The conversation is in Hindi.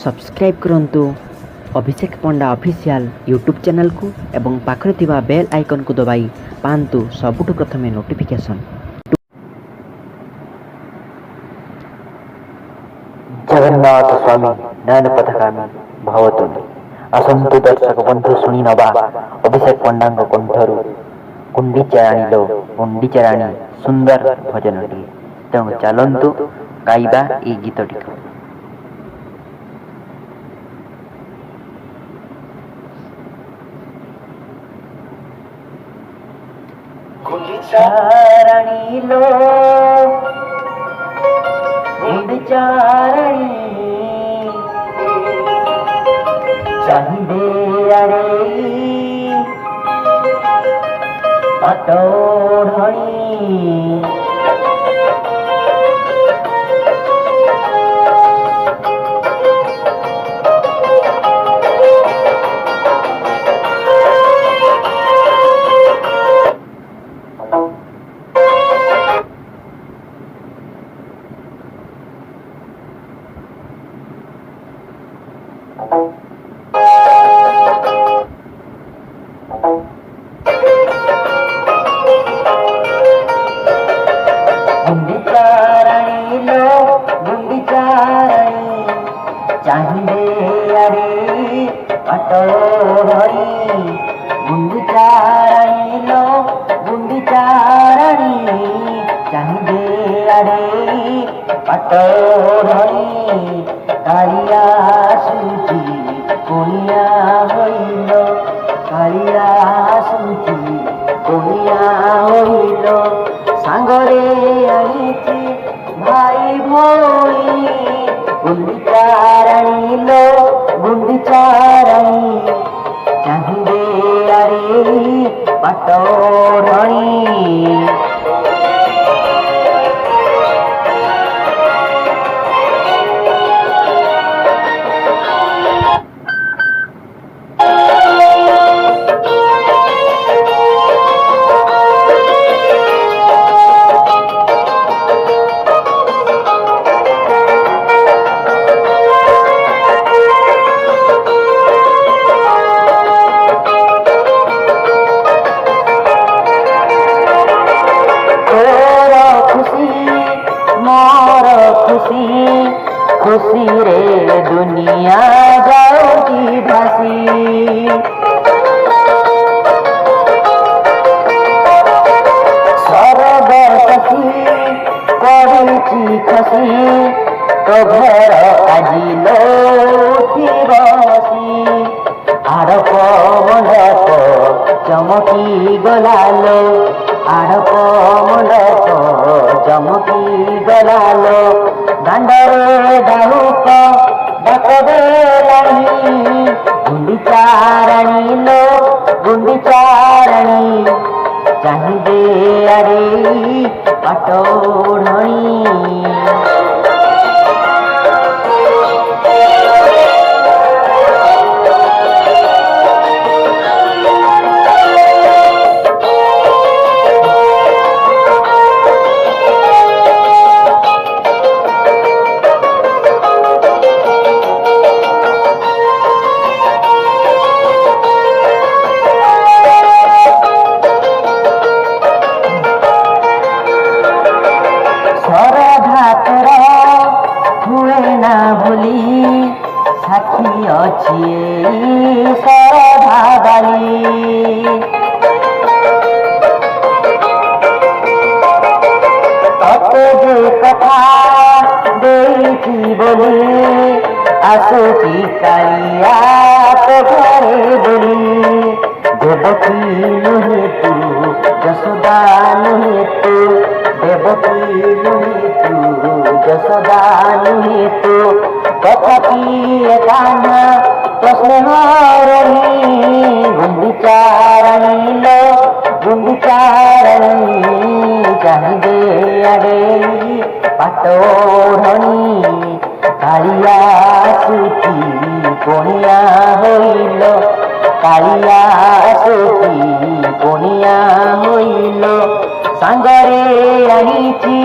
सब्सक्राइब करंतु अभिषेक पंडा ऑफिशियल यूट्यूब चैनल को एवं पाखरे थिबा बेल आइकन को दबाई पांतु सबुठु प्रथमे नोटिफिकेशन। जगन्नाथ स्वामी नयन पथगामी भवतु। आसंतु दर्शक बंधु शुणी नवा अभिषेक पंडा कंठरू गुंडीचाराणी लो गुंडीचाराणी सुंदर भजनटी। तेणु चलतु गाइबा ए गीतटी। गुंडीचाराणी लो गुंडीचाराणी चाहिए अरे पटोढ़ी गुंडीचाराणी लो गुंडीचाराणी चाहिए अरे पटोढ़ी। गुंडीचाराणी लो गुंडीचाराणी चाहिए अरे पटोढ़ी। कालिया सूची कोनिया होइल कालिया सूची कोनिया होइल सांगरे आईची भाई भोई। गुंडीचाराणी लो गुंडीचाराणी चाहिए अरे पटोढ़ी। खुशी रे दुनिया जाऊगी भासी। सरग सखी पड़ी खसी तो घर आजी लोटी बसी। आड़प मंडप चमकी गलालो आड़प मंडप चमकी गलालो। दांडरे डाहुक डाक देलानी गुंडीचाराणी लो गुंडीचाराणी चाहिए अरे पटोढ़ी। हुए ना भूली साथी अच्छी सरधा बाली। तते जे कथा देती बोली आसुची कालिया तो घरे बोली। देवकी नुहे तू जसोदा नुहे तू देवकी नुहे तू जसोदा नुहे तू। तथापि कान्हा प्रश्न रही गुंडीचाराणी लो गुंडीचाराणी चाहिए अरे पटोढ़ी। कालिया सूची कोनिया होइल कालिया सूची कोनिया होइल सांगरे आनीची